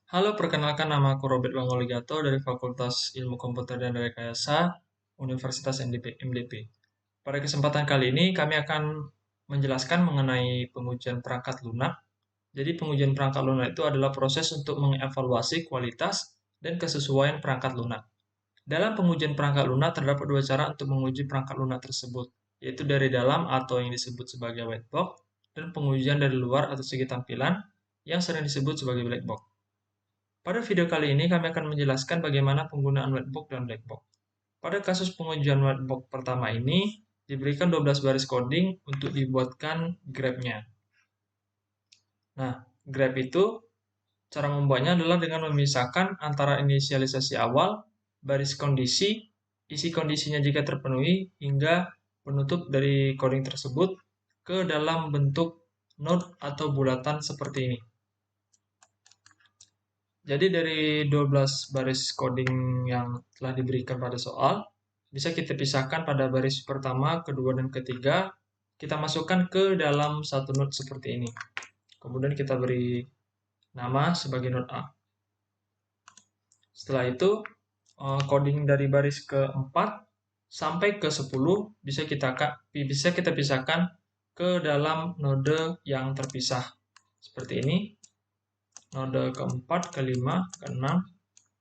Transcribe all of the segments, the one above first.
Halo, perkenalkan nama aku Robert Bangoligato dari Fakultas Ilmu Komputer dan Rekayasa Universitas MDP. Pada kesempatan kali ini kami akan menjelaskan mengenai pengujian perangkat lunak. Jadi pengujian perangkat lunak itu adalah proses untuk mengevaluasi kualitas dan kesesuaian perangkat lunak. Dalam pengujian perangkat lunak terdapat dua cara untuk menguji perangkat lunak tersebut, yaitu dari dalam atau yang disebut sebagai white box, dan pengujian dari luar atau segi tampilan yang sering disebut sebagai black box. Pada video kali ini kami akan menjelaskan bagaimana penggunaan whitebox dan blackbox. Pada kasus pengujian whitebox pertama ini, diberikan 12 baris coding untuk dibuatkan grabnya. Nah, grab itu cara membuatnya adalah dengan memisahkan antara inisialisasi awal, baris kondisi, isi kondisinya jika terpenuhi, hingga penutup dari coding tersebut ke dalam bentuk node atau bulatan seperti ini. Jadi dari 12 baris coding yang telah diberikan pada soal, bisa kita pisahkan pada baris pertama, kedua, dan ketiga. Kita masukkan ke dalam satu node seperti ini. Kemudian kita beri nama sebagai node A. Setelah itu, coding dari baris keempat sampai ke 10 bisa kita pisahkan ke dalam node yang terpisah. Seperti ini. Node keempat, kelima, keenam,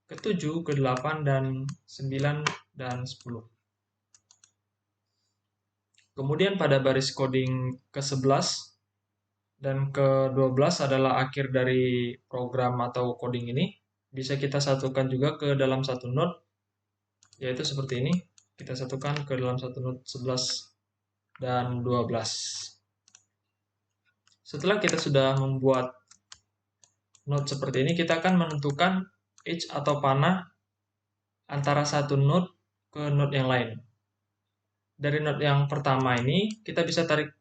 ke-7, ke-8, dan 9, dan 10. Kemudian pada baris coding ke-11 dan ke-12 adalah akhir dari program atau coding ini. Bisa kita satukan juga ke dalam satu node, yaitu seperti ini. Kita satukan ke dalam satu node 11 dan 12. Setelah kita sudah membuat node seperti ini, kita akan menentukan edge atau panah antara satu node ke node yang lain. Dari node yang pertama ini, kita bisa tarik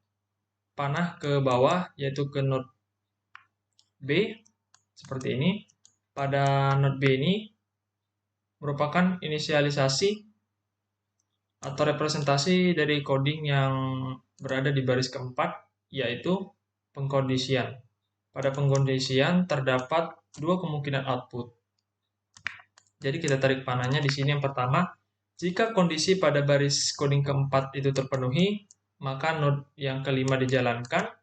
panah ke bawah, yaitu ke node B, seperti ini. Pada node B ini merupakan inisialisasi atau representasi dari coding yang berada di baris keempat, yaitu pengkondisian. Pada pengkondisian terdapat dua kemungkinan output. Jadi kita tarik panahnya di sini yang pertama. Jika kondisi pada baris coding keempat itu terpenuhi, maka node yang kelima dijalankan.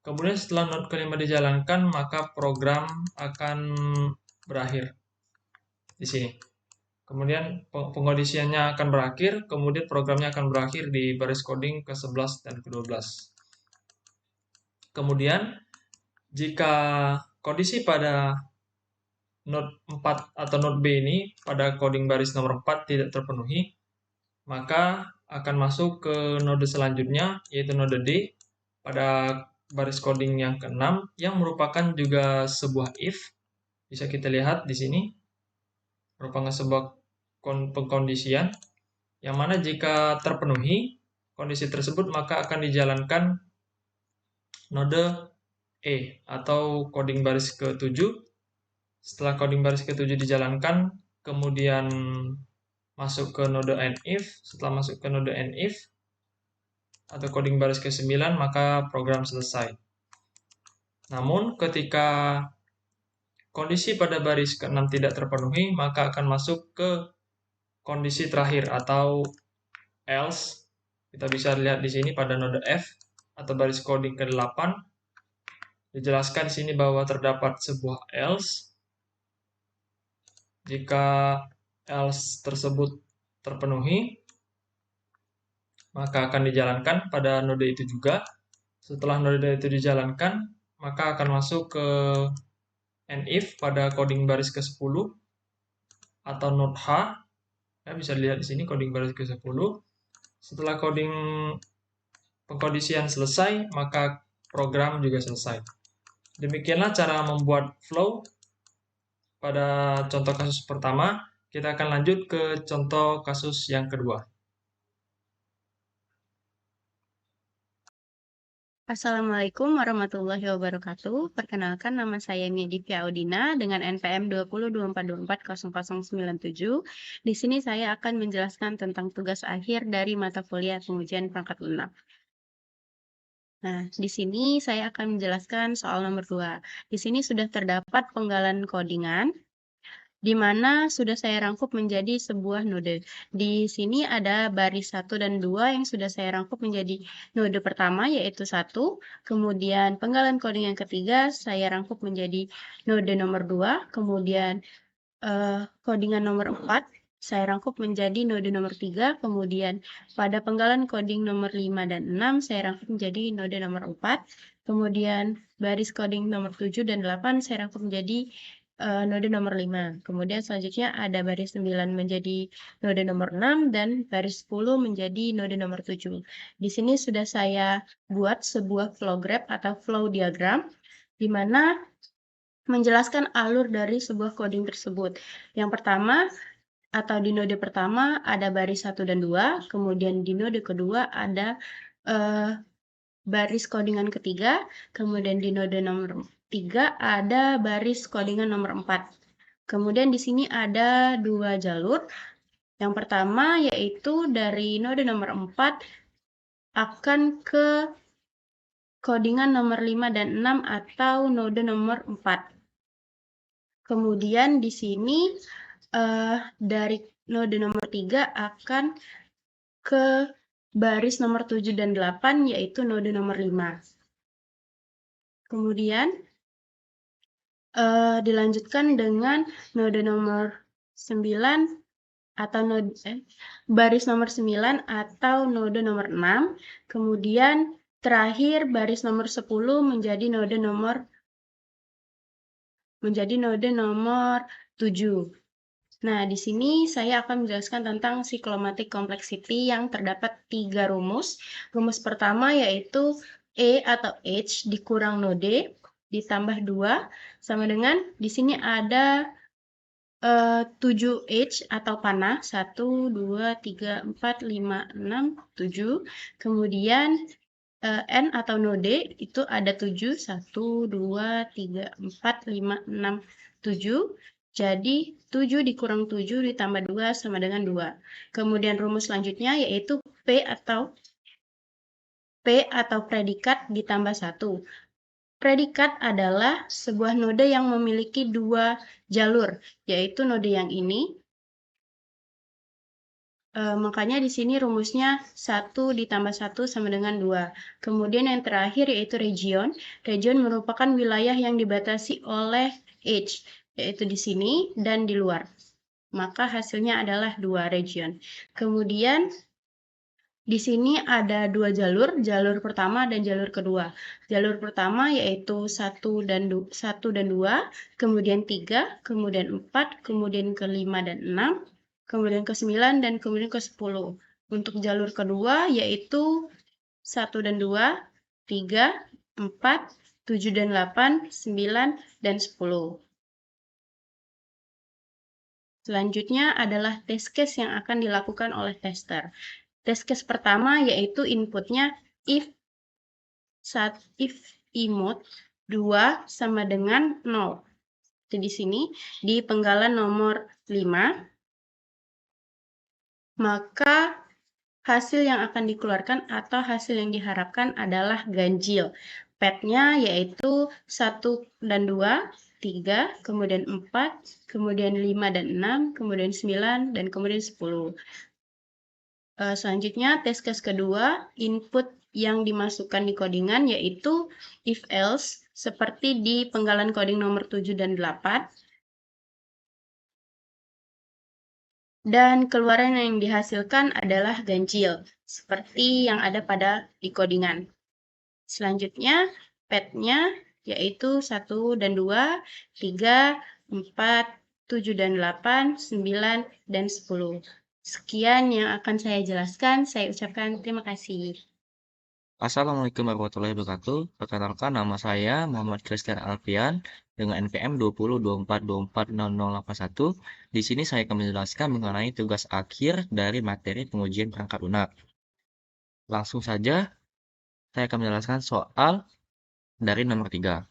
Kemudian setelah node kelima dijalankan, maka program akan berakhir di sini. Kemudian pengkondisiannya akan berakhir, kemudian programnya akan berakhir di baris coding ke-11 dan ke-12. Kemudian, jika kondisi pada node 4 atau node B ini pada coding baris nomor 4 tidak terpenuhi, maka akan masuk ke node selanjutnya, yaitu node D, pada baris coding yang ke-6, yang merupakan juga sebuah if. Bisa kita lihat di sini, merupakan sebuah pengkondisian, yang mana jika terpenuhi kondisi tersebut, maka akan dijalankan node E, atau coding baris ke-7. Setelah coding baris ke-7 dijalankan, kemudian masuk ke node NIF. Setelah masuk ke node NIF, atau coding baris ke-9, maka program selesai. Namun, ketika kondisi pada baris ke-6 tidak terpenuhi, maka akan masuk ke kondisi terakhir atau else. Kita bisa lihat di sini pada node F atau baris coding ke-8. Dijelaskan di sini bahwa terdapat sebuah else. Jika else tersebut terpenuhi, maka akan dijalankan pada node itu juga. Setelah node itu dijalankan, maka akan masuk ke NIF pada coding baris ke-10 atau node H. Ya, bisa dilihat di sini coding baris ke-10. Setelah coding pengkondisian selesai, maka program juga selesai. Demikianlah cara membuat flow pada contoh kasus pertama. Kita akan lanjut ke contoh kasus yang kedua. Assalamualaikum warahmatullahi wabarakatuh. Perkenalkan, nama saya Medivya Audina dengan NPM 2024240097. Di sini saya akan menjelaskan tentang tugas akhir dari mata kuliah pengujian perangkat lunak. Nah, di sini saya akan menjelaskan soal nomor 2. Di sini sudah terdapat penggalan codingan, di mana sudah saya rangkup menjadi sebuah node. Di sini ada baris 1 dan 2 yang sudah saya rangkup menjadi node pertama, yaitu 1. Kemudian penggalan coding yang ketiga, saya rangkup menjadi node nomor 2. Kemudian codingan nomor 4, saya rangkup menjadi node nomor 3. Kemudian pada penggalan coding nomor 5 dan 6, saya rangkup menjadi node nomor 4. Kemudian baris coding nomor 7 dan 8, saya rangkup menjadi node nomor 5. Kemudian selanjutnya ada baris 9 menjadi node nomor 6 dan baris 10 menjadi node nomor 7. Di sini sudah saya buat sebuah flow graph atau flow diagram di mana menjelaskan alur dari sebuah coding tersebut. Yang pertama atau di node pertama ada baris 1 dan 2, kemudian di node kedua ada baris codingan ketiga, kemudian di node nomor 3 ada baris codingan nomor 4. Kemudian di sini ada dua jalur. Yang pertama yaitu dari node nomor 4 akan ke codingan nomor 5 dan 6 atau node nomor 4. Kemudian di sini dari node nomor 3 akan ke baris nomor 7 dan 8, yaitu node nomor 5. Kemudian dilanjutkan dengan node nomor 9 atau baris nomor 9 atau node nomor 6. Kemudian terakhir baris nomor 10 menjadi node nomor 7. Nah, di sini saya akan menjelaskan tentang cyclomatic complexity yang terdapat 3 rumus. Rumus pertama yaitu E atau H dikurang node ditambah 2 sama dengan di sini ada 7H atau panah. 1, 2, 3, 4, 5, 6, 7. Kemudian N atau node itu ada 7. 1, 2, 3, 4, 5, 6, 7. Jadi 7 dikurang 7 ditambah 2 sama dengan 2. Kemudian rumus selanjutnya yaitu P atau predikat ditambah 1. Predikat adalah sebuah node yang memiliki dua jalur, yaitu node yang ini. Makanya di sini rumusnya 1 ditambah 1 sama dengan 2. Kemudian yang terakhir yaitu region. Region merupakan wilayah yang dibatasi oleh H, yaitu di sini dan di luar. Maka hasilnya adalah 2 region. Kemudian di sini ada dua jalur, jalur pertama dan jalur kedua. Jalur pertama yaitu 1 dan 2, kemudian 3, kemudian 4, kemudian ke 5 dan 6, kemudian ke 9, dan kemudian ke 10. Untuk jalur kedua yaitu 1 dan 2, 3, 4, 7 dan 8, 9, dan 10. Selanjutnya adalah test case yang akan dilakukan oleh tester. Test case pertama yaitu inputnya if imut 2 sama dengan 0. Jadi di sini di penggalan nomor 5, maka hasil yang akan dikeluarkan atau hasil yang diharapkan adalah ganjil. Petnya yaitu 1 dan 2, 3, kemudian 4, kemudian 5 dan 6, kemudian 9, dan kemudian 10. Selanjutnya, test case kedua, input yang dimasukkan di codingan yaitu if else, seperti di penggalan coding nomor 7 dan 8. Dan keluaran yang dihasilkan adalah ganjil, seperti yang ada pada di codingan. Selanjutnya, petnya yaitu 1 dan 2, 3, 4, 7 dan 8, 9, dan 10. Sekian yang akan saya jelaskan. Saya ucapkan terima kasih. Assalamualaikum warahmatullahi wabarakatuh. Perkenalkan, nama saya Muhammad Christian Alfian dengan NPM 2024240081. Di sini saya akan menjelaskan mengenai tugas akhir dari materi pengujian perangkat lunak. Langsung saja, saya akan menjelaskan soal dari nomor 3.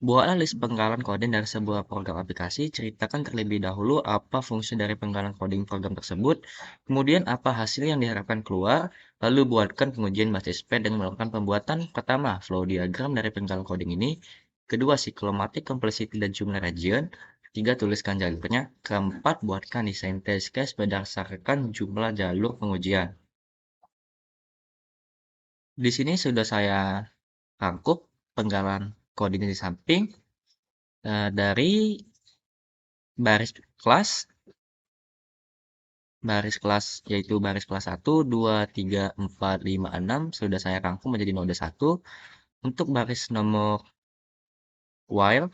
Buatlah list penggalan coding dari sebuah program aplikasi. Ceritakan terlebih dahulu apa fungsi dari penggalan coding program tersebut, kemudian apa hasil yang diharapkan keluar, lalu buatkan pengujian basis P dengan melakukan pembuatan pertama flow diagram dari penggalan coding ini, kedua cyclomatic complexity dan jumlah region, ketiga tuliskan jalurnya, keempat buatkan desain test case berdasarkan jumlah jalur pengujian. Di sini sudah saya rangkup penggalan coding di samping dari baris kelas yaitu baris kelas 1, 2, 3, 4, 5, 6 sudah saya rangkum menjadi node 1. Untuk baris nomor while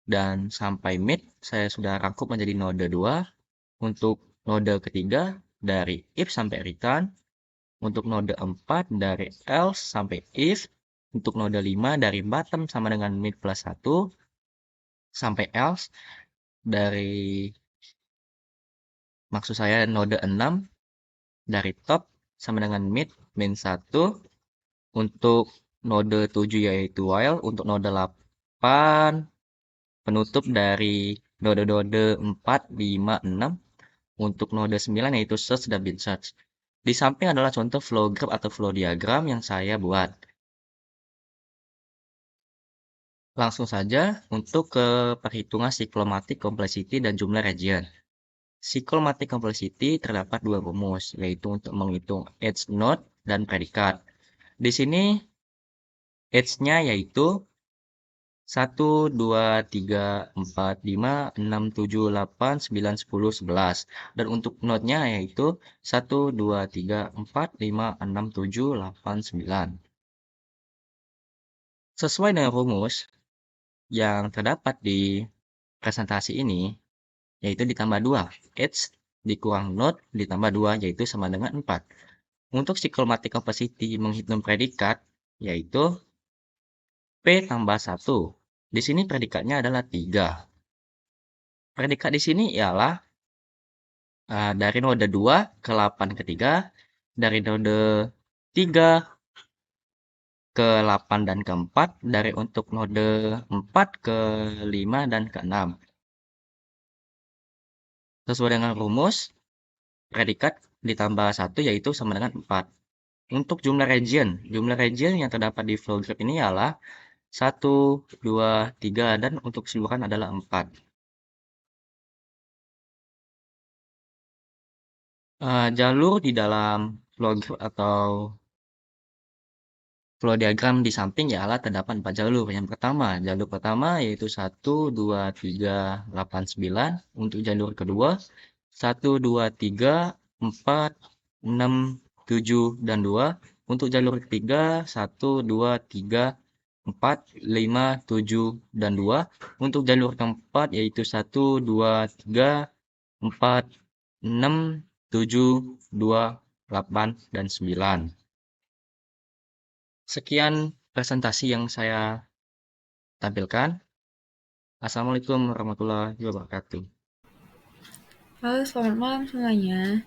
dan sampai mid saya sudah rangkum menjadi node 2. Untuk node ketiga dari if sampai return. Untuk node 4 dari else sampai if. Untuk node 5 dari bottom sama dengan mid plus 1 sampai else. Maksud saya node 6 dari top sama dengan mid min 1. Untuk node 7 yaitu while. Untuk node 8 penutup dari node-node 4, 5, 6. Untuk node 9 yaitu search dan bin search. Di samping adalah contoh flow graph atau flow diagram yang saya buat. Langsung saja untuk ke perhitungan cyclomatic complexity dan jumlah region. Cyclomatic complexity terdapat dua rumus, yaitu untuk menghitung edge node dan predikat. Di sini edge-nya yaitu 1, 2, 3, 4, 5, 6, 7, 8, 9, 10, 11. Dan untuk node-nya yaitu 1, 2, 3, 4, 5, 6, 7, 8, 9. Sesuai dengan rumus yang terdapat di presentasi ini, yaitu ditambah 2. Edge dikurang node ditambah 2, yaitu sama dengan 4. Untuk cyclomatic complexity menghitung predikat, yaitu P tambah 1. Di sini predikatnya adalah 3. Predikat di sini ialah dari node 2 ke 8 ke 3, dari node 3 ke 8 dan ke 4, dari untuk node 4 ke 5 dan ke 6. Sesuai dengan rumus, predikat ditambah 1 yaitu sama dengan 4. Untuk jumlah region yang terdapat di flow graph ini ialah 1, 2, 3, dan untuk keseluruhan adalah 4. Jalur di dalam flow graph atau flow diagram di samping ialah terdapat 4 jalur. Yang pertama, jalur pertama yaitu 1, 2, 3, 8, 9. Untuk jalur kedua, 1, 2, 3, 4, 6, 7, dan 2. Untuk jalur ketiga, 1, 2, 3, 4, 5, 7, dan 2. Untuk jalur keempat yaitu 1, 2, 3, 4, 6, 7, 2, 8, dan 9. Sekian presentasi yang saya tampilkan. Assalamualaikum warahmatullahi wabarakatuh. Halo, selamat malam semuanya.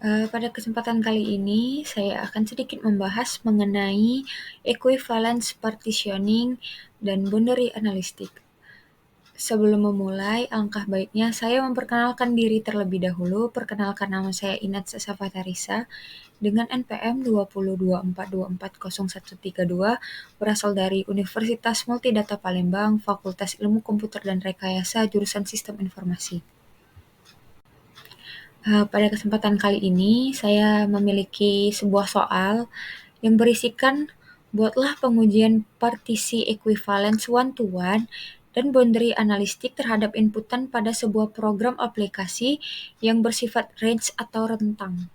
Pada kesempatan kali ini, saya akan sedikit membahas mengenai equivalence partitioning dan boundary analytic. Sebelum memulai, alangkah baiknya saya memperkenalkan diri terlebih dahulu. Perkenalkan, nama saya Inat Safatarisa dengan NPM 2024240132, berasal dari Universitas Multidata Palembang, Fakultas Ilmu Komputer dan Rekayasa, jurusan Sistem Informasi. Pada kesempatan kali ini, saya memiliki sebuah soal yang berisikan buatlah pengujian partisi equivalence one-to-one dan boundary analytic terhadap inputan pada sebuah program aplikasi yang bersifat range atau rentang.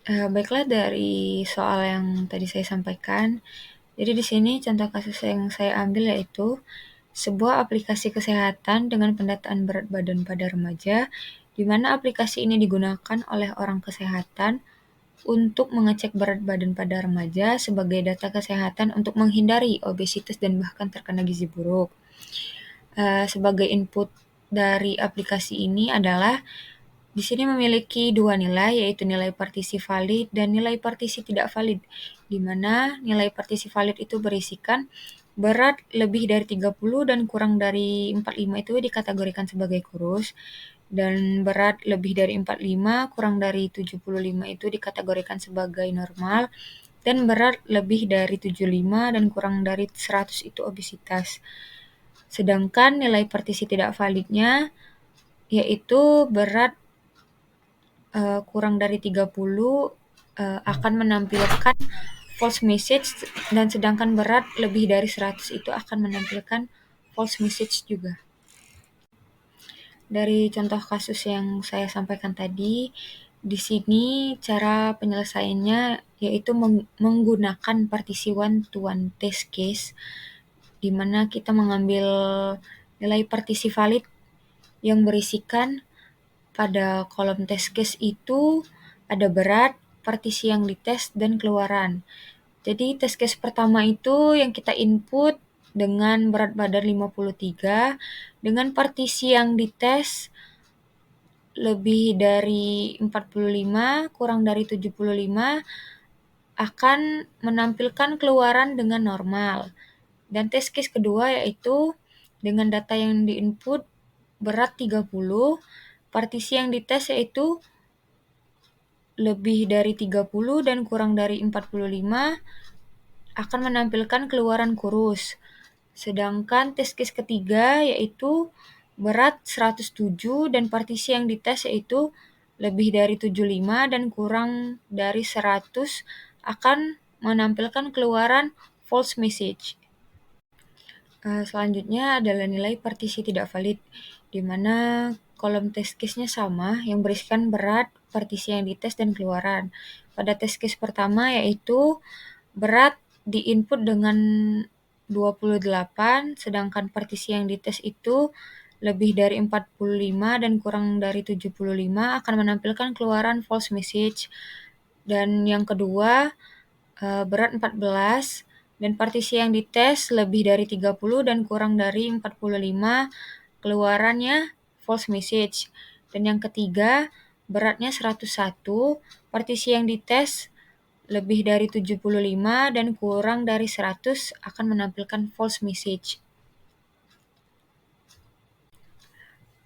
Baiklah, dari soal yang tadi saya sampaikan, jadi di sini contoh kasus yang saya ambil yaitu sebuah aplikasi kesehatan dengan pendataan berat badan pada remaja, di mana aplikasi ini digunakan oleh orang kesehatan untuk mengecek berat badan pada remaja sebagai data kesehatan untuk menghindari obesitas dan bahkan terkena gizi buruk. Sebagai input dari aplikasi ini adalah di sini memiliki dua nilai, yaitu nilai partisi valid dan nilai partisi tidak valid, di mana nilai partisi valid itu berisikan berat lebih dari 30 dan kurang dari 45 itu dikategorikan sebagai kurus, dan berat lebih dari 45 kurang dari 75 itu dikategorikan sebagai normal, dan berat lebih dari 75 dan kurang dari 100 itu obesitas. Sedangkan nilai partisi tidak validnya yaitu berat kurang dari 30 akan menampilkan false message, dan sedangkan berat lebih dari 100 itu akan menampilkan false message juga. Dari contoh kasus yang saya sampaikan tadi, di sini cara penyelesaiannya yaitu menggunakan partisi one to one test case, di mana kita mengambil nilai partisi valid yang berisikan pada kolom test case itu ada berat, partisi yang dites, dan keluaran. Jadi test case pertama itu yang kita input dengan berat badan 53 dengan partisi yang dites lebih dari 45 kurang dari 75 akan menampilkan keluaran dengan normal. Dan test case kedua yaitu dengan data yang diinput berat 30, partisi yang dites yaitu lebih dari 30 dan kurang dari 45 akan menampilkan keluaran kurus. Sedangkan test case ketiga yaitu berat 107 dan partisi yang dites yaitu lebih dari 75 dan kurang dari 100 akan menampilkan keluaran false message. Selanjutnya adalah nilai partisi tidak valid, di mana kolom test case-nya sama yang berisikan berat, partisi yang dites, dan keluaran. Pada test case pertama yaitu berat diinput dengan 28, sedangkan partisi yang dites itu lebih dari 45 dan kurang dari 75 akan menampilkan keluaran false message. Dan yang kedua, berat 14 dan partisi yang dites lebih dari 30 dan kurang dari 45, keluarannya false message. Dan yang ketiga, beratnya 101, partisi yang dites lebih dari 75 dan kurang dari 100 akan menampilkan false message.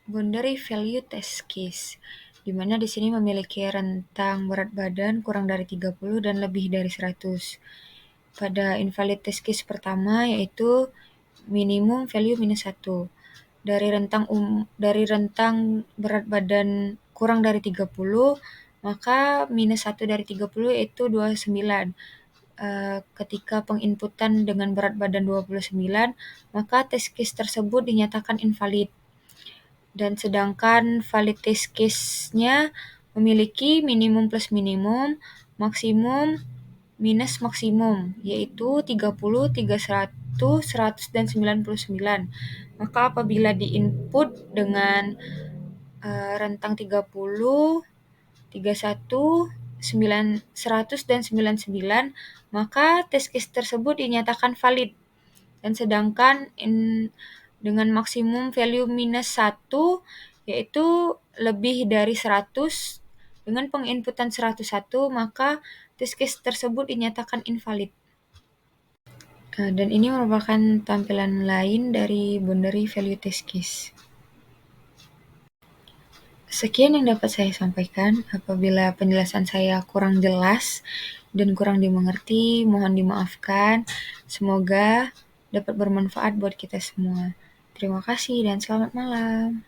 Boundary value test case, di mana di sini memiliki rentang berat badan kurang dari 30 dan lebih dari 100. Pada invalid test case pertama yaitu minimum value minus 1. Dari rentang berat badan kurang dari 30, maka minus 1 dari 30 yaitu 29. Ketika penginputan dengan berat badan 29, maka test case tersebut dinyatakan invalid. Dan sedangkan valid test case-nya memiliki minimum plus minimum, maksimum minus maksimum, yaitu 30, 31, 100, dan 99. Maka apabila diinput dengan rentang 30, 31, 100, dan 99, maka test case tersebut dinyatakan valid. Dan sedangkan dengan maksimum value minus 1, yaitu lebih dari 100, dengan penginputan 101, maka test case tersebut dinyatakan invalid. Dan ini merupakan tampilan lain dari boundary value test case. Sekian yang dapat saya sampaikan. Apabila penjelasan saya kurang jelas dan kurang dimengerti, mohon dimaafkan. Semoga dapat bermanfaat buat kita semua. Terima kasih dan selamat malam.